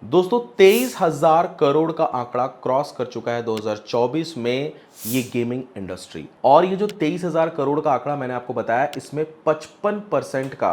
दोस्तों 23,000 करोड़ का आंकड़ा क्रॉस कर चुका है 2024 में ये गेमिंग इंडस्ट्री। और ये जो 23,000 करोड़ का आंकड़ा मैंने आपको बताया, इसमें 55% का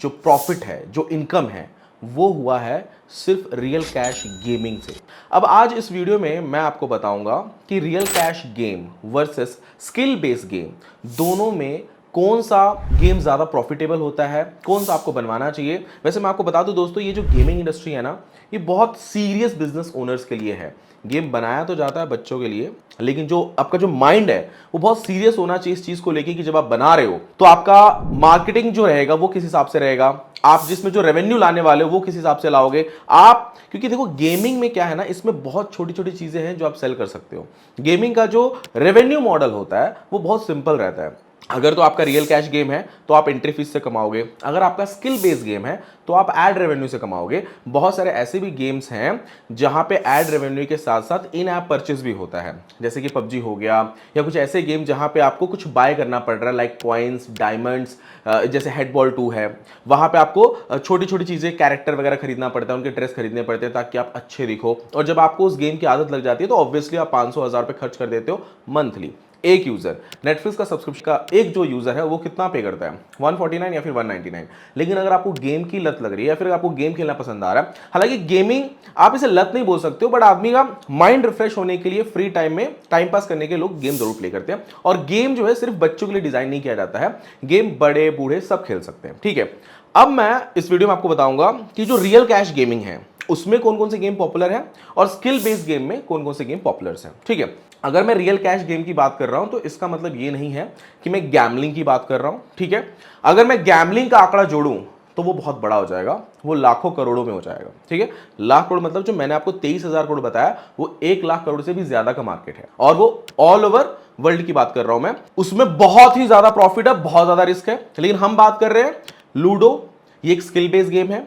जो प्रॉफिट है, जो इनकम है, वो हुआ है सिर्फ रियल कैश गेमिंग से। अब आज इस वीडियो में मैं आपको बताऊंगा कि real cash game versus skill based game, दोनों में कौन सा गेम ज़्यादा प्रॉफिटेबल होता है, कौन सा आपको बनवाना चाहिए। वैसे मैं आपको बता दूं दोस्तों, ये जो गेमिंग इंडस्ट्री है ना, ये बहुत सीरियस बिजनेस ओनर्स के लिए है। गेम बनाया तो जाता है बच्चों के लिए, लेकिन जो आपका जो माइंड है वो बहुत सीरियस होना चाहिए इस चीज़ को लेके कि जब आप बना रहे हो तो आपका मार्केटिंग जो रहेगा वो किस हिसाब से रहेगा, आप जिसमें जो रेवेन्यू लाने वाले हो वो किस हिसाब से लाओगे आप। क्योंकि देखो गेमिंग में क्या है ना, इसमें बहुत छोटी छोटी चीज़ें हैं जो आप सेल कर सकते हो। गेमिंग का जो रेवेन्यू मॉडल होता है वो बहुत सिंपल रहता है। अगर तो आपका रियल कैश गेम है तो आप एंट्री फीस से कमाओगे, अगर आपका स्किल बेस्ड गेम है तो आप एड रेवेन्यू से कमाओगे। बहुत सारे ऐसे भी गेम्स हैं जहां पे एड रेवेन्यू के साथ साथ इन ऐप परचेज भी होता है, जैसे कि पबजी हो गया, या कुछ ऐसे गेम जहां पे आपको कुछ बाय करना पड़ रहा है, लाइक कॉइन्स, डायमंड्स, जैसे हेडबॉल 2 है। वहां पे आपको छोटी छोटी चीजें, कैरेक्टर वगैरह खरीदना पड़ता है, उनके ड्रेस खरीदने पड़ते हैं ताकि आप अच्छे दिखो। और जब आपको उस गेम की आदत लग जाती है तो ऑब्वियसली आप 500-1000 रुपये खर्च कर देते हो मंथली। एक यूजर नेटफ्लिक्स का सब्सक्रिप्शन का एक जो यूजर है वो कितना पे करता है, 149 या फिर 199। लेकिन अगर आपको गेम की लत लग रही है या फिर आपको गेम खेलना पसंद आ रहा है, हालांकि गेमिंग आप इसे लत नहीं बोल सकते हो, बट आदमी का माइंड रिफ्रेश होने के लिए, फ्री टाइम में टाइम पास करने के लोग गेम जरूर प्ले करते हैं। और गेम जो है सिर्फ बच्चों के लिए डिजाइन नहीं किया जाता है, गेम बड़े बूढ़े सब खेल सकते हैं। ठीक है, अब मैं इस वीडियो में आपको बताऊंगा कि जो रियल कैश गेमिंग है उसमें कौन कौन से गेम पॉपुलर है और स्किल बेस्ड गेम में कौन कौन से गेम पॉपुलर हैं। ठीक है, अगर मैं रियल कैश गेम की बात कर रहा हूं तो इसका मतलब ये नहीं है कि मैं गैम्बलिंग की बात कर रहा हूं। ठीक है, अगर मैं गैम्बलिंग का आंकड़ा जोड़ूं तो वो बहुत बड़ा हो जाएगा, वो लाखों करोड़ों में हो जाएगा। ठीक है, लाख करोड़ मतलब जो मैंने आपको 23,000 करोड़ बताया वो 1 लाख करोड़ से भी ज्यादा का मार्केट है, और वो ऑल ओवर वर्ल्ड की बात कर रहा हूं मैं। उसमें बहुत ही ज्यादा प्रॉफिट है, बहुत ज्यादा रिस्क है। लेकिन हम बात कर रहे हैं लूडो, ये एक स्किल बेस्ड गेम है।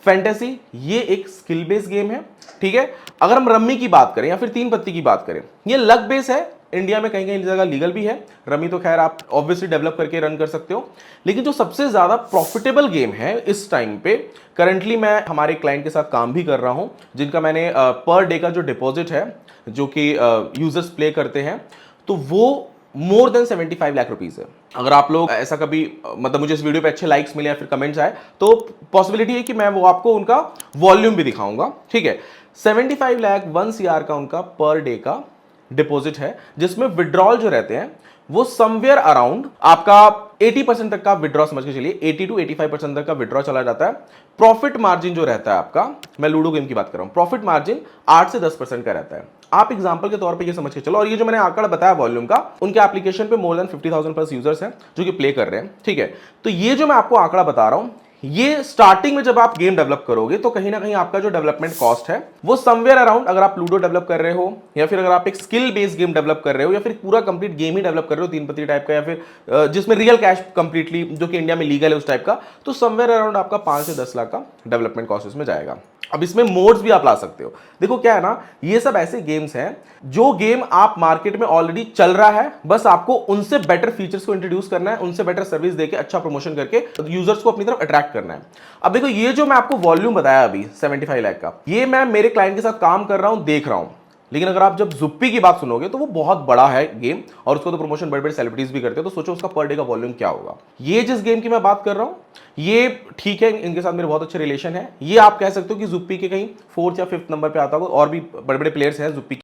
फैंटेसी, ये एक स्किल बेस्ड गेम है। ठीक है, अगर हम रम्मी की बात करें या फिर तीन पत्ती की बात करें, ये लक बेस है। इंडिया में कहीं कहीं जगह लीगल भी है। रम्मी तो खैर आप ऑब्वियसली डेवलप करके रन कर सकते हो। लेकिन जो सबसे ज्यादा प्रॉफिटेबल गेम है इस टाइम पे, करंटली मैं हमारे क्लाइंट के साथ काम भी कर रहा हूं, जिनका मैंने पर डे का जो डिपॉजिट है जो कि यूजर्स प्ले करते हैं, तो वो मोर देन 75 लाख रुपीज है। अगर आप लोग ऐसा कभी मतलब मुझे इस वीडियो पे अच्छे लाइक्स मिले या फिर कमेंट्स आए तो पॉसिबिलिटी है कि मैं वो आपको उनका वॉल्यूम भी दिखाऊंगा। ठीक है, 75 लाख 1 CR का उनका पर डे का डिपॉजिट है, जिसमें विड्रॉल जो रहते हैं वो समवेयर अराउंड आपका 80% तक का विड्रॉ समझ के चलिए, 80 to 85% तक का विड्रॉ चला जाता है। प्रॉफिट मार्जिन जो रहता है आपका, मैं लूडो गेम की बात कर रहा हूं, प्रॉफिट मार्जिन 8 से 10% का रहता है। आप एग्जांपल के तौर पे ये समझ के चलो, और ये जो मैंने आंकड़ा बताया वॉल्यूम का, उनके एप्लीकेशन पे मोर देन 50,000 प्लस यूजर्स हैं जो कि प्ले कर रहे हैं। ठीक है, तो ये जो मैं आपको आंकड़ा बता रहा हूं, ये स्टार्टिंग में जब आप गेम डेवलप करोगे तो कहीं ना कहीं आपका जो डेवलपमेंट कॉस्ट है वो समवेयर अराउंड, अगर आप लूडो डेवलप कर रहे हो या फिर अगर आप एक स्किल बेस्ड गेम डेवलप कर रहे हो या फिर पूरा कंप्लीट गेम ही डेवलप कर रहे हो तीन पत्ती टाइप का, या फिर जिसमें रियल कैश कंप्लीटली जो कि इंडिया में लीगल है उस टाइप का, तो समवेयर अराउंड आपका 5 से 10 लाख का डेवलपमेंट कॉस्ट इसमें जाएगा। अब इसमें मोड्स भी आप ला सकते हो। देखो क्या है ना, ये सब ऐसे गेम्स हैं जो गेम आप मार्केट में ऑलरेडी चल रहा है, बस आपको उनसे बेटर फीचर्स को इंट्रोड्यूस करना है, उनसे बेटर सर्विस देके अच्छा प्रमोशन करके यूजर्स को अपनी तरफ अट्रैक्ट करना है। अब देखो, ये जो मैं आपको वॉल्यूम बताया अभी 75 लाख का, ये मैं मेरे क्लाइंट के साथ काम कर रहा हूं, देख रहा हूं। लेकिन अगर आप जब जुप्पी की बात सुनोगे तो वो बहुत बड़ा है गेम, और उसको तो प्रमोशन बड़े बड़े सेलिब्रिटीज भी करते हैं, तो सोचो उसका पर डे का वॉल्यूम क्या होगा। ये जिस गेम की मैं बात कर रहा हूं, ये ठीक है, इनके साथ मेरे बहुत अच्छे रिलेशन है। ये आप कह सकते हो कि जुप्पी के कहीं 4th या 5th नंबर पे आता होगा, और भी बड़े बड़े प्लेयर्स हैं जुप्पी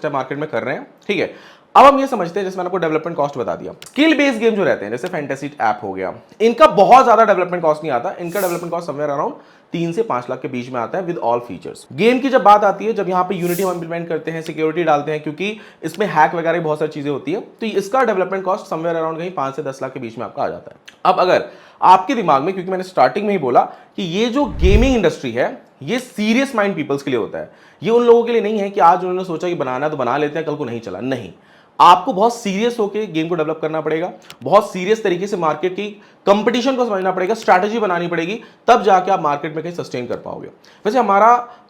मार्केट में कर रहे हैं। ठीक है, अब हम ये समझते हैं, जैसे मैंने आपको डेवलपमेंट कॉस्ट बता दिया, स्किल बेस्ड गेम जो रहते हैं जैसे फैंटेसी ऐप हो गया, इनका बहुत ज्यादा डेवलपमेंट कॉस्ट नहीं आता। इनका डेवलपमेंट कॉस्ट समवेयर अराउंड 3 से 5 लाख के बीच में आता है विद ऑल फीचर्स। गेम की जब बात आती है, जब यहाँ पे यूनिटी हम इंप्लीमेंट करते हैं, सिक्योरिटी डालते हैं, क्योंकि इसमें हैक वगैरह बहुत सारी चीजें होती है, तो इसका डेवलपमेंट कॉस्ट समवेयर अराउंड कहीं 5 से 10 लाख के बीच में आपका आ जाता है। अब अगर आपके दिमाग में, क्योंकि मैंने स्टार्टिंग में ही बोला कि ये जो गेमिंग इंडस्ट्री है ये सीरियस माइंड पीपल्स के लिए होता है, ये उन लोगों के लिए नहीं है कि आज उन्होंने सोचा कि बनाना है तो बना लेते हैं, कल को नहीं चला। नहीं, आपको बहुत सीरियस होकर गेम को डेवलप करना पड़ेगा, बहुत सीरियस तरीके से मार्केट की कंपटीशन को समझना पड़ेगा, स्ट्रैटेजी बनानी पड़ेगी, तब जाके आप मार्केट में कहीं सस्टेन कर पाओगे। वैसे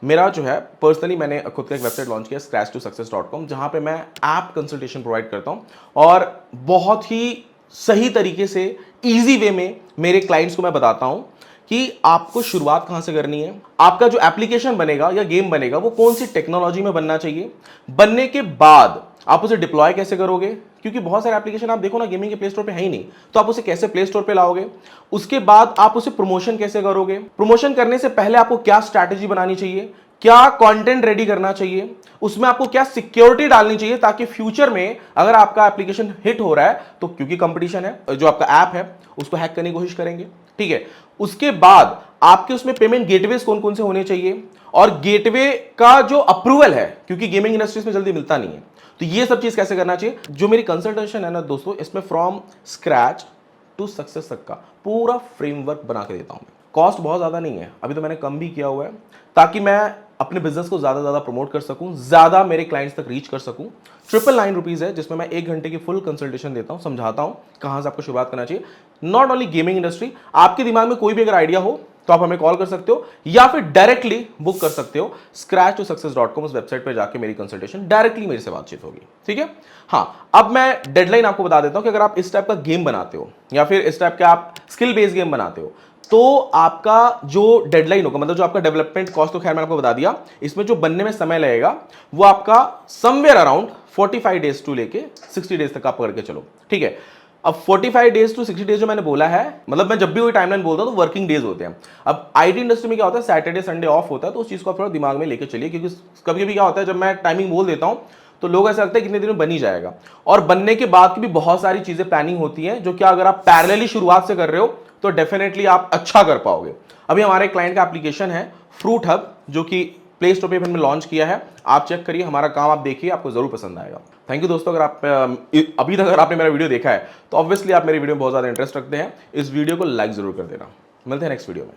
मेरा जो है पर्सनली, मैंने खुद का एक वेबसाइट लॉन्च किया scratch2success.com, जहां पे मैं ऐप कंसल्टेशन प्रोवाइड करता हूं, और बहुत ही सही तरीके से इजी वे में मेरे क्लाइंट्स को मैं बताता हूं कि आपको शुरुआत कहां से करनी है, आपका जो एप्लीकेशन बनेगा या गेम बनेगा वो कौन सी टेक्नोलॉजी में बनना चाहिए, बनने के बाद आप उसे डिप्लॉय कैसे करोगे, क्योंकि बहुत सारे एप्लीकेशन आप देखो ना गेमिंग के प्ले स्टोर पे है ही नहीं, तो आप उसे कैसे प्ले स्टोर पे लाओगे, उसके बाद आप उसे प्रमोशन कैसे करोगे, प्रमोशन करने से पहले आपको क्या स्ट्रैटेजी बनानी चाहिए, क्या कंटेंट रेडी करना चाहिए, उसमें आपको क्या सिक्योरिटी डालनी चाहिए ताकि फ्यूचर में अगर आपका एप्लीकेशन हिट हो रहा है तो, क्योंकि कंपटीशन है, जो आपका ऐप है उसको हैक करने की कोशिश करेंगे, ठीक है। उसके बाद आपके उसमें पेमेंट गेटवेज कौन कौन से होने चाहिए, और गेटवे का जो अप्रूवल है, क्योंकि गेमिंग इंडस्ट्रीज में जल्दी मिलता नहीं है, तो ये सब चीज कैसे करना चाहिए। जो मेरी कंसल्टेशन है ना दोस्तों, इसमें फ्रॉम स्क्रैच टू सक्सेस तक का पूरा फ्रेमवर्क बना के देता हूं मैं। कॉस्ट बहुत ज्यादा नहीं है, अभी तो मैंने कम भी किया हुआ है ताकि मैं अपने बिजनेस को ज्यादा ज्यादा प्रमोट कर सकूं, ज्यादा मेरे क्लाइंट्स तक रीच कर सकूं। 999 रुपीज है, जिसमें मैं 1 घंटे की फुल कंसल्टेशन देता हूं, समझाता हूं कहां से आपको शुरुआत करना चाहिए। नॉट ओनली गेमिंग इंडस्ट्री, आपके दिमाग में कोई भी अगर आइडिया हो तो आप हमें कॉल कर सकते हो या फिर डायरेक्टली बुक कर सकते हो scratch2success.com, उस वेबसाइट पर जाके मेरी कंसल्टेशन डायरेक्टली मेरे से बातचीत होगी, ठीक है। हाँ, अब मैं डेडलाइन आपको बता देता हूं कि अगर आप इस टाइप का गेम बनाते हो या फिर इस टाइप का आप स्किल बेस्ड गेम बनाते हो तो आपका जो डेडलाइन होगा, मतलब जो आपका डेवलपमेंट कॉस्ट, तो खैर मैंने आपको बता दिया, इसमें जो बनने में समय लगेगा वो आपका समवेयर अराउंड 45 डेज टू लेके 60 डेज तक आप पकड़ के चलो, ठीक है। अब 45 डेज टू 60 डेज जो मैंने बोला है, मतलब मैं जब भी कोई टाइमलाइन बोलता हूं तो वर्किंग डेज होते हैं। अब आईटी इंडस्ट्री में क्या होता है, सैटरडे संडे ऑफ होता है, तो उस चीज को आप थोड़ा दिमाग में लेके चलिए, क्योंकि कभी कभी क्या होता है जब मैं टाइमिंग बोल देता हूं तो लोग ऐसा लगता है कितने दिन में बन ही जाएगा, और बनने के बाद की भी बहुत सारी चीजें प्लानिंग होती हैं, जो क्या अगर आप पैरेलली शुरुआत से कर रहे हो तो डेफिनेटली आप अच्छा कर पाओगे। अभी हमारे क्लाइंट का एप्लीकेशन है फ्रूट हब, जो कि प्ले स्टोर पे हमने लॉन्च किया है, आप चेक करिए, हमारा काम आप देखिए, आपको जरूर पसंद आएगा। थैंक यू दोस्तों, अगर आप अभी तक अगर आपने मेरा वीडियो देखा है तो ऑब्वियसली आप मेरे वीडियो में बहुत ज्यादा इंटरेस्ट रखते हैं, इस वीडियो को लाइक जरूर कर देना। मिलते हैं नेक्स्ट वीडियो में।